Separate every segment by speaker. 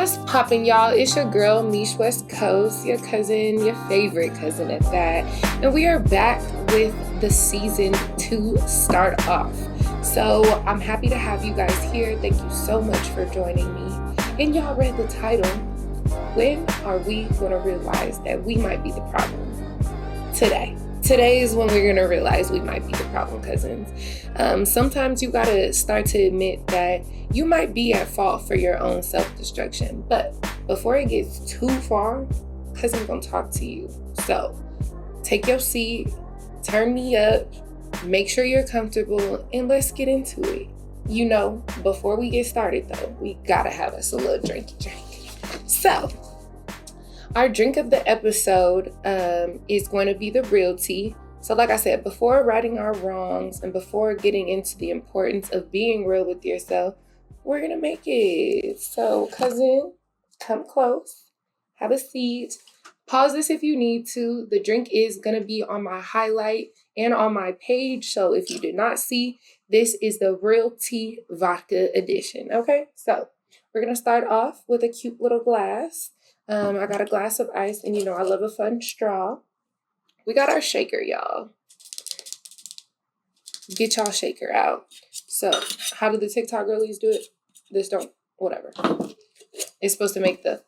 Speaker 1: What's poppin', y'all? It's your girl, Mish West Coast, your cousin, your favorite cousin at that. And we are back with the season 2 start off. So I'm happy to have you guys here. Thank you so much for joining me. And y'all read the title. When are we going to realize that we might be the problem? Today is when we're going to realize we might be the problem, cousins. Sometimes you got to start to admit that you might be at fault for your own self-destruction. But before it gets too far, cousin's going to talk to you. So take your seat, turn me up, make sure you're comfortable, and let's get into it. You know, before we get started, though, we got to have us a little drinky drink. So our drink of the episode is going to be the real tea. So like I said, before righting our wrongs and before getting into the importance of being real with yourself, we're going to make it. So cousin, come close, have a seat, pause this if you need to. The drink is going to be on my highlight and on my page. So if you did not see, this is the Real Tea Vodka edition. Okay, so we're going to start off with a cute little glass. I got a glass of ice, and you know I love a fun straw. We got our shaker, y'all. Get y'all shaker out. So, how do the TikTok girlies do it? This don't, whatever. It's supposed to make the,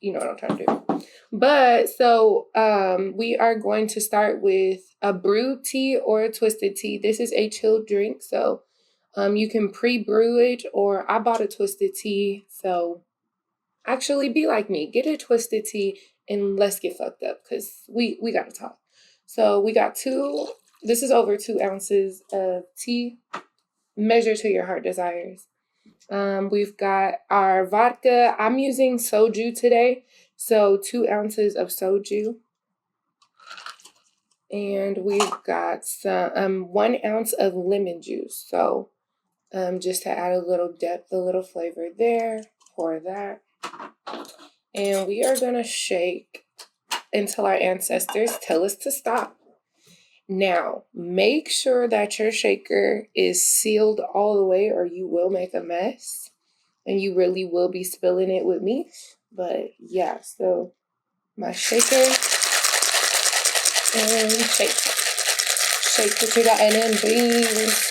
Speaker 1: you know what I'm trying to do. But, so, we are going to start with a brewed tea or a twisted tea. This is a chilled drink, so you can pre-brew it, or I bought a twisted tea, so actually be like me. Get a twisted tea and let's get fucked up because we got to talk. So we got this is over 2 ounces of tea. Measure to your heart desires. We've got our vodka. I'm using soju today. So 2 ounces of soju. And we've got some 1 ounce of lemon juice. So just to add a little depth, a little flavor there. Pour that. And we are going to shake until our ancestors tell us to stop. Now, make sure that your shaker is sealed all the way or you will make a mess. And you really will be spilling it with me. But yeah, so my shaker and shake. Shake what you got and then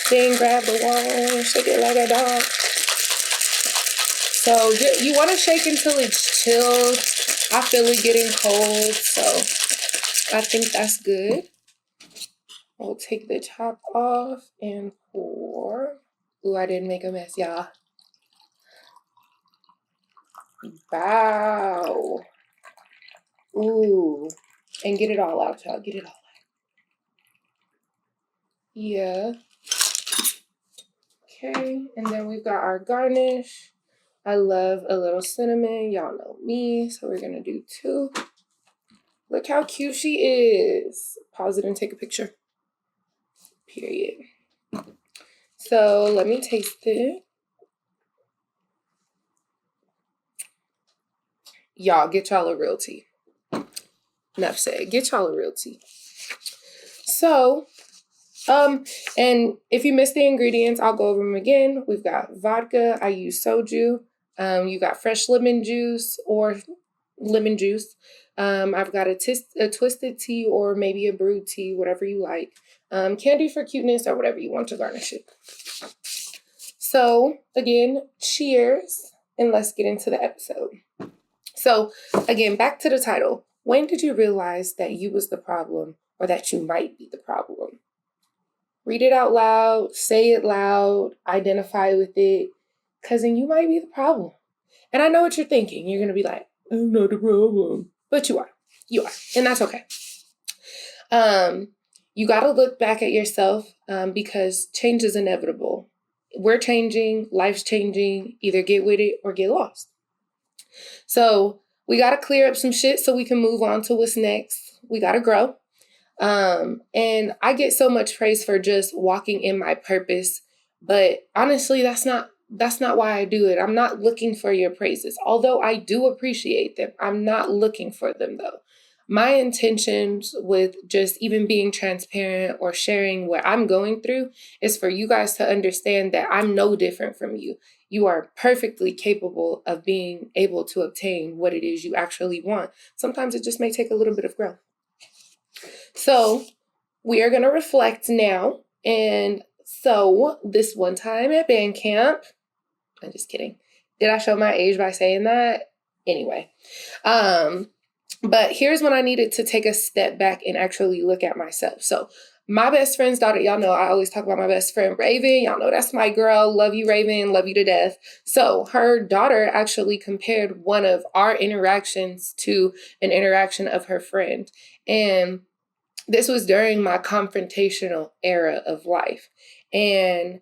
Speaker 1: then grab the wall, shake it like a dog. So you want to shake until it's chilled. I feel it getting cold, so I think that's good. We'll take the top off and pour. Ooh, I didn't make a mess, y'all. Wow. Ooh. And get it all out, y'all. Get it all out. Yeah. Okay, and then we've got our garnish. I love a little cinnamon. Y'all know me, so we're going to do 2. Look how cute she is. Pause it and take a picture. Period. So let me taste it. Y'all, get y'all a real tea. Enough said. Get y'all a real tea. So, and if you missed the ingredients, I'll go over them again. We've got vodka. I use soju. You got fresh lemon juice or lemon juice. I've got a twisted tea or maybe a brewed tea, whatever you like. Candy for cuteness or whatever you want to garnish it. So again, cheers, and let's get into the episode. So again, back to the title. When did you realize that you was the problem or that you might be the problem? Read it out loud, say it loud, identify with it. Cousin, you might be the problem. And I know what you're thinking. You're going to be like, I'm not the problem. But you are. You are. And that's okay. You got to look back at yourself because change is inevitable. We're changing. Life's changing. Either get with it or get lost. So we got to clear up some shit so we can move on to what's next. We got to grow. And I get so much praise for just walking in my purpose. But honestly, that's not why I do it. I'm not looking for your praises. Although I do appreciate them. I'm not looking for them though. my intentions with just even being transparent or sharing what I'm going through is for you guys to understand that I'm no different from you. You are perfectly capable of being able to obtain what it is you actually want. Sometimes it just may take a little bit of growth. So we are going to reflect now. And so this one time at band camp, I'm just kidding. Did I show my age by saying that? Anyway, but here's when I needed to take a step back and actually look at myself. So my best friend's daughter, y'all know I always talk about my best friend, Raven. Y'all know that's my girl. Love you, Raven. Love you to death. So her daughter actually compared one of our interactions to an interaction of her friend. And this was during my confrontational era of life. And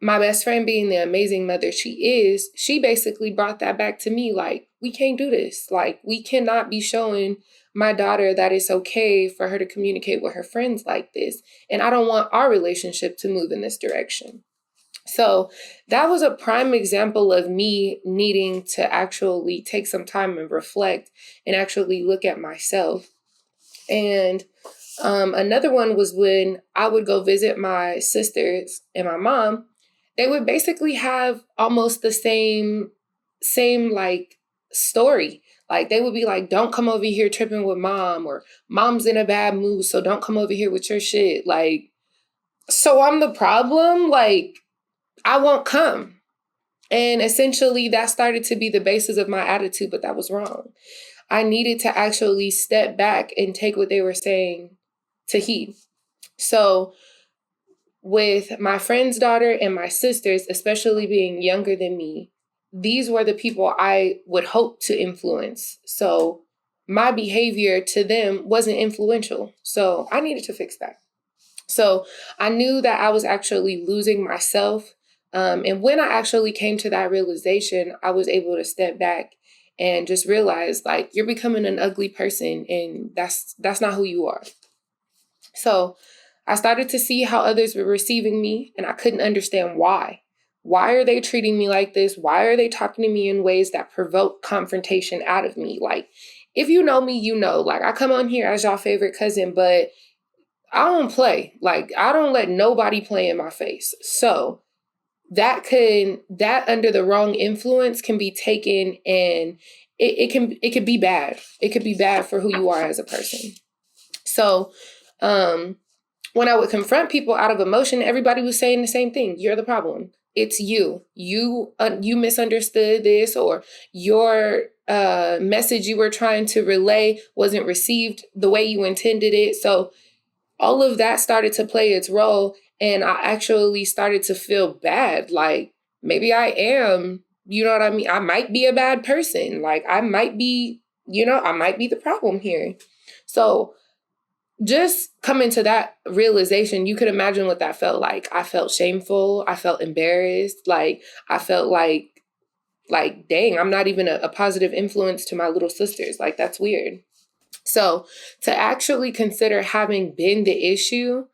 Speaker 1: my best friend, being the amazing mother she is, she basically brought that back to me. Like, we can't do this. Like, we cannot be showing my daughter that it's okay for her to communicate with her friends like this. And I don't want our relationship to move in this direction. So that was a prime example of me needing to actually take some time and reflect and actually look at myself. And another one was when I would go visit my sisters and my mom. They would basically have almost the same like story. Like they would be like, don't come over here tripping with mom, or mom's in a bad mood, so don't come over here with your shit. Like, so I'm the problem? Like, I won't come. And essentially that started to be the basis of my attitude, but that was wrong. I needed to actually step back and take what they were saying to heed. So with my friend's daughter and my sisters, especially being younger than me, these were the people I would hope to influence. So my behavior to them wasn't influential. So I needed to fix that. So I knew that I was actually losing myself. And when I actually came to that realization, I was able to step back and just realize, like, you're becoming an ugly person, and that's not who you are. So I started to see how others were receiving me, and I couldn't understand why. Why are they treating me like this? Why are they talking to me in ways that provoke confrontation out of me? Like, if you know me, you know, like, I come on here as y'all favorite cousin, but I don't play. Like, I don't let nobody play in my face. So that under the wrong influence can be taken, and it could be bad. It could be bad for who you are as a person. So, when I would confront people out of emotion, everybody was saying the same thing. You're the problem. It's you. You misunderstood this, or your message you were trying to relay wasn't received the way you intended it. So all of that started to play its role. And I actually started to feel bad. Like, maybe I am, you know what I mean? I might be a bad person. Like, I might be the problem here. So just coming to that realization, you could imagine what that felt like. I felt shameful. I felt embarrassed. Like, I felt like, dang, I'm not even a positive influence to my little sisters. Like, that's weird. So to actually consider having been the issue,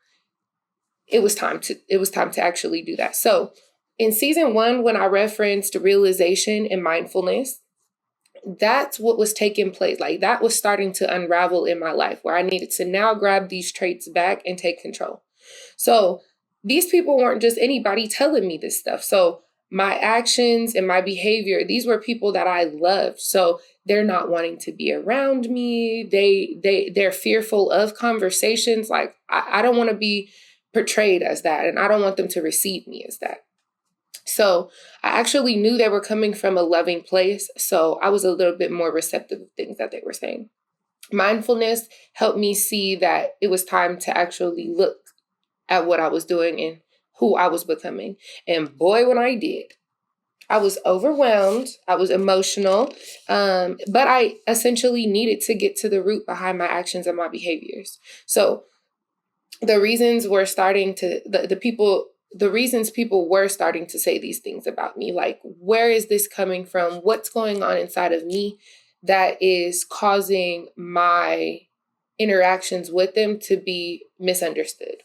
Speaker 1: it was time to actually do that. So in season 1, when I referenced realization and mindfulness, that's what was taking place. Like, that was starting to unravel in my life, where I needed to now grab these traits back and take control. So these people weren't just anybody telling me this stuff. So my actions and my behavior, these were people that I loved. So they're not wanting to be around me. They're fearful of conversations. Like, I don't want to be portrayed as that, and I don't want them to receive me as that. So I actually knew they were coming from a loving place. So I was a little bit more receptive of things that they were saying. Mindfulness helped me see that it was time to actually look at what I was doing and who I was becoming. And boy, when I did, I was overwhelmed. I was emotional. But I essentially needed to get to the root behind my actions and my behaviors. So the reasons were starting to, the reasons people were starting to say these things about me, like, where is this coming from? What's going on inside of me that is causing my interactions with them to be misunderstood?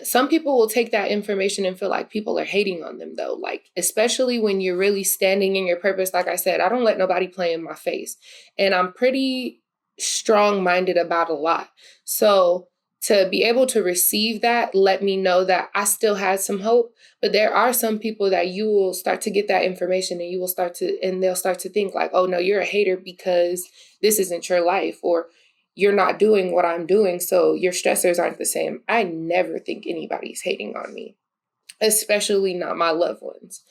Speaker 1: Some people will take that information and feel like people are hating on them, though, like, especially when you're really standing in your purpose. Like I said, I don't let nobody play in my face. And I'm pretty strong-minded about a lot. So to be able to receive that let me know that I still had some hope. But there are some people that you will start to get that information and they'll start to think like, oh no, you're a hater because this isn't your life, or you're not doing what I'm doing, so your stressors aren't the same. I never think anybody's hating on me, especially not my loved ones.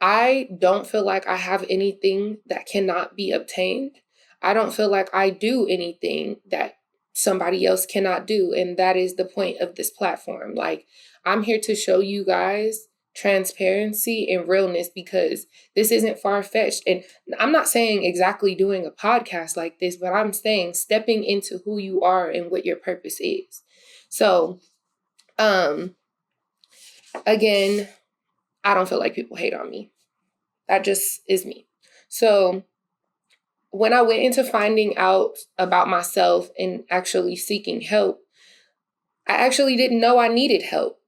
Speaker 1: I don't feel like I have anything that cannot be obtained. I don't feel like I do anything that somebody else cannot do. And that is the point of this platform. Like, I'm here to show you guys transparency and realness, because this isn't far-fetched. And I'm not saying exactly doing a podcast like this, but I'm saying stepping into who you are and what your purpose is. So, again, I don't feel like people hate on me. That just is me. So when I went into finding out about myself and actually seeking help, I actually didn't know I needed help.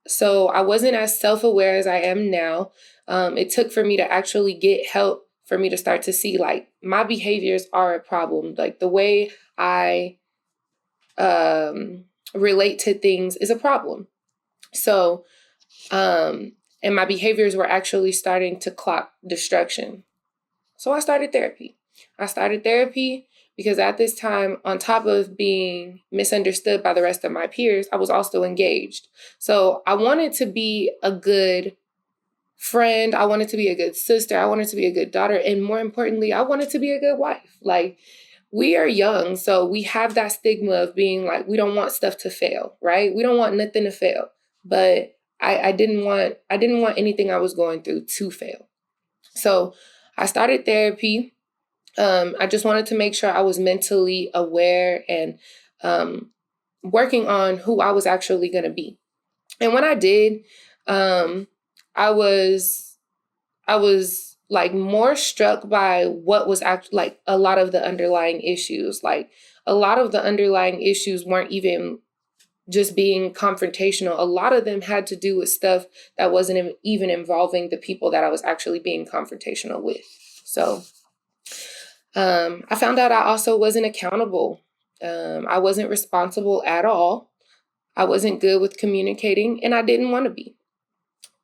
Speaker 1: So I wasn't as self-aware as I am now. It took for me to actually get help for me to start to see like my behaviors are a problem. Like the way I relate to things is a problem. So, and my behaviors were actually starting to clock destruction. So I started therapy. Because at this time, on top of being misunderstood by the rest of my peers, I was also engaged. So I wanted to be a good friend. I wanted to be a good sister. I wanted to be a good daughter. And more importantly, I wanted to be a good wife. Like, we are young, so we have that stigma of being like, we don't want stuff to fail, right? We don't want nothing to fail. But I didn't want anything I was going through to fail. So I started therapy. I just wanted to make sure I was mentally aware and working on who I was actually going to be. And when I did, I was like more struck by what was actually like a lot of the underlying issues. Like a lot of the underlying issues weren't even just being confrontational. A lot of them had to do with stuff that wasn't even involving the people that I was actually being confrontational with. So I found out I also wasn't accountable. I wasn't responsible at all. I wasn't good with communicating, and I didn't want to be.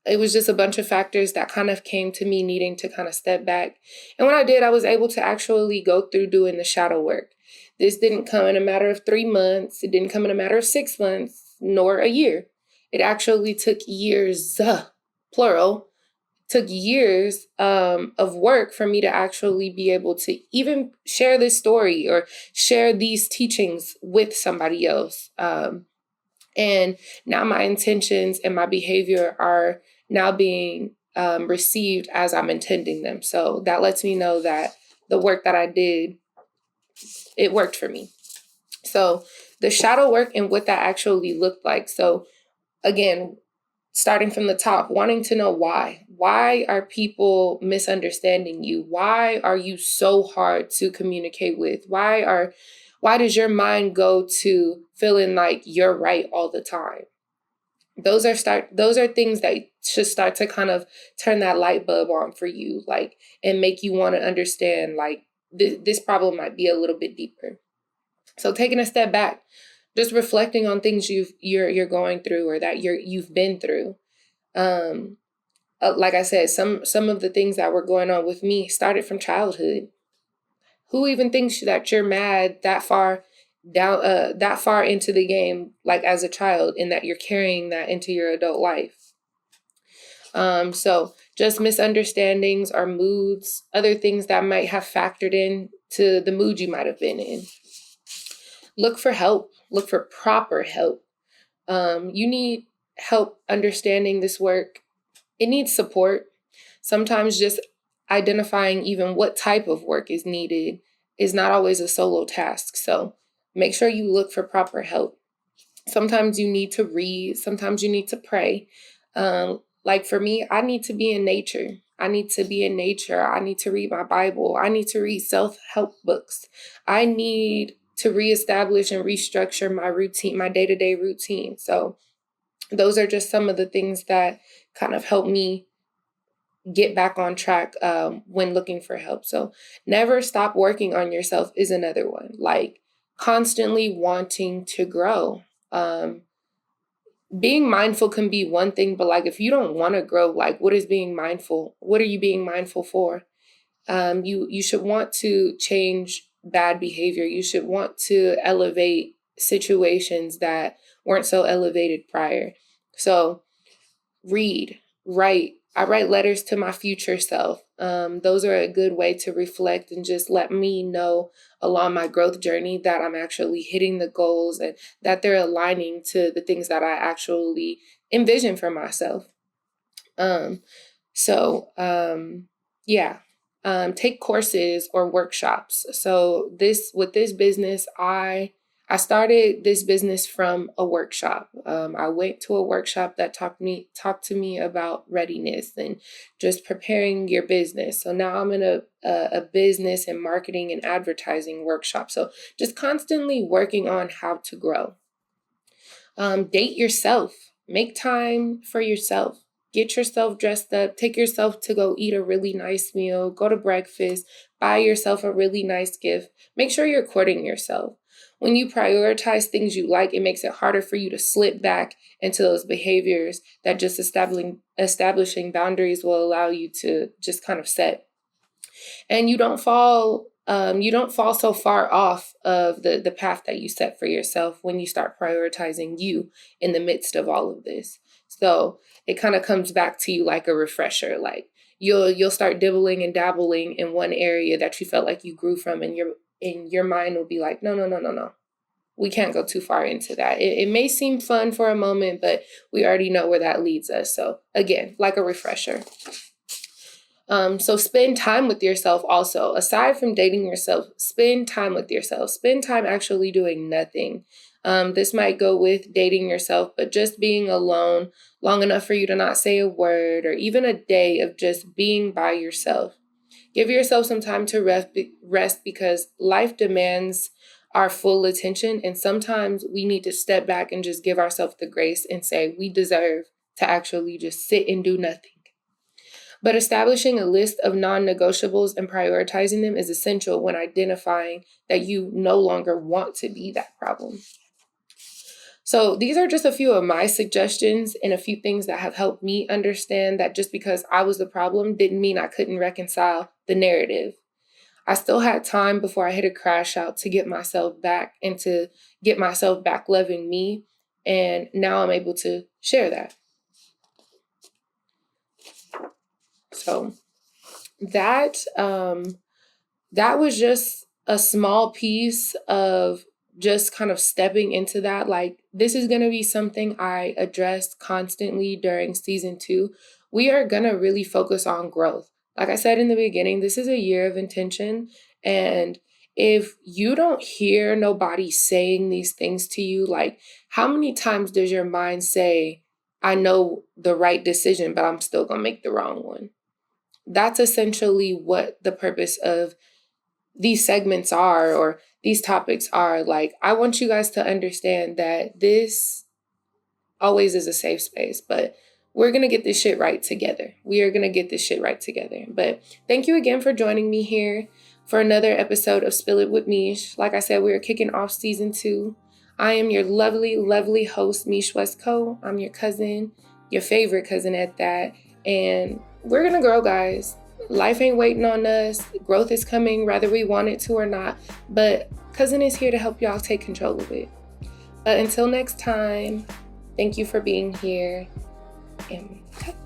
Speaker 1: It was just a bunch of factors that kind of came to me needing to kind of step back. And when I did, I was able to actually go through doing the shadow work. This didn't come in a matter of 3 months. It didn't come in a matter of 6 months, nor a year. It actually took years, plural, took years of work for me to actually be able to even share this story or share these teachings with somebody else. And now my intentions and my behavior are now being received as I'm intending them. So that lets me know that the work that I did, it worked for me. So the shadow work and what that actually looked like. So again, starting from the top, wanting to know why. Why are people misunderstanding you? Why are you so hard to communicate with? Why does your mind go to feeling like you're right all the time? Those are things that should start to kind of turn that light bulb on for you, like, and make you want to understand like this problem might be a little bit deeper. So taking a step back, just reflecting on things you're going through or that you've been through. Like I said, some of the things that were going on with me started from childhood. Who even thinks that you're mad that far into the game, like as a child, and that you're carrying that into your adult life? So just misunderstandings or moods, other things that might have factored in to the mood you might have been in. Look for help. Look for proper help. You need help understanding this work. It needs support. Sometimes just identifying even what type of work is needed is not always a solo task. So make sure you look for proper help. Sometimes you need to read. Sometimes you need to pray. Like for me, I need to be in nature. I need to read my Bible. I need to read self-help books. I need to reestablish and restructure my routine, my day-to-day routine. So those are just some of the things that kind of help me get back on track when looking for help. So never stop working on yourself is another one. Like constantly wanting to grow. Being mindful can be one thing, but like if you don't want to grow, like what is being mindful? What are you being mindful for? You should want to change bad behavior. You should want to elevate situations that weren't so elevated prior. So read, write. I write letters to my future self. Those are a good way to reflect and just let me know along my growth journey that I'm actually hitting the goals and that they're aligning to the things that I actually envision for myself. Take courses or workshops. So with this business, I started this business from a workshop. I went to a workshop that talked to me about readiness and just preparing your business. So now I'm in a business and marketing and advertising workshop. So just constantly working on how to grow. Date yourself. Make time for yourself. Get yourself dressed up, take yourself to go eat a really nice meal, go to breakfast, buy yourself a really nice gift. Make sure you're courting yourself. When you prioritize things you like, it makes it harder for you to slip back into those behaviors that just establishing boundaries will allow you to just kind of set. And you don't fall so far off of the path that you set for yourself when you start prioritizing you in the midst of all of this. So it kind of comes back to you like a refresher. Like you'll start dibbling and dabbling in one area that you felt like you grew from, and your mind will be like, no. We can't go too far into that. It may seem fun for a moment, but we already know where that leads us. So again, like a refresher. So spend time with yourself also. Aside from dating yourself, spend time with yourself. Spend time actually doing nothing. This might go with dating yourself, but just being alone long enough for you to not say a word, or even a day of just being by yourself. Give yourself some time to rest because life demands our full attention. And sometimes we need to step back and just give ourselves the grace and say we deserve to actually just sit and do nothing. But establishing a list of non-negotiables and prioritizing them is essential when identifying that you no longer want to be that problem. So these are just a few of my suggestions and a few things that have helped me understand that just because I was the problem didn't mean I couldn't reconcile the narrative. I still had time before I hit a crash out to get myself back and to get myself back loving me. And now I'm able to share that. So that was just a small piece of just kind of stepping into that. Like, this is going to be something I address constantly during season 2. We are going to really focus on growth. Like I said in the beginning, this is a year of intention. And if you don't hear nobody saying these things to you, like how many times does your mind say, I know the right decision, but I'm still going to make the wrong one? That's essentially what the purpose of these segments are, or these topics are. Like, I want you guys to understand that this always is a safe space, but we're going to get this shit right together. We are going to get this shit right together. But thank you again for joining me here for another episode of Spill It with Mish. Like I said, we are kicking off season 2. I am your lovely, lovely host, Mish West Coast. I'm your cousin, your favorite cousin at that. And we're going to grow, guys. Life ain't waiting on us. Growth is coming, whether we want it to or not. But cousin is here to help y'all take control of it. But until next time, thank you for being here. And cut.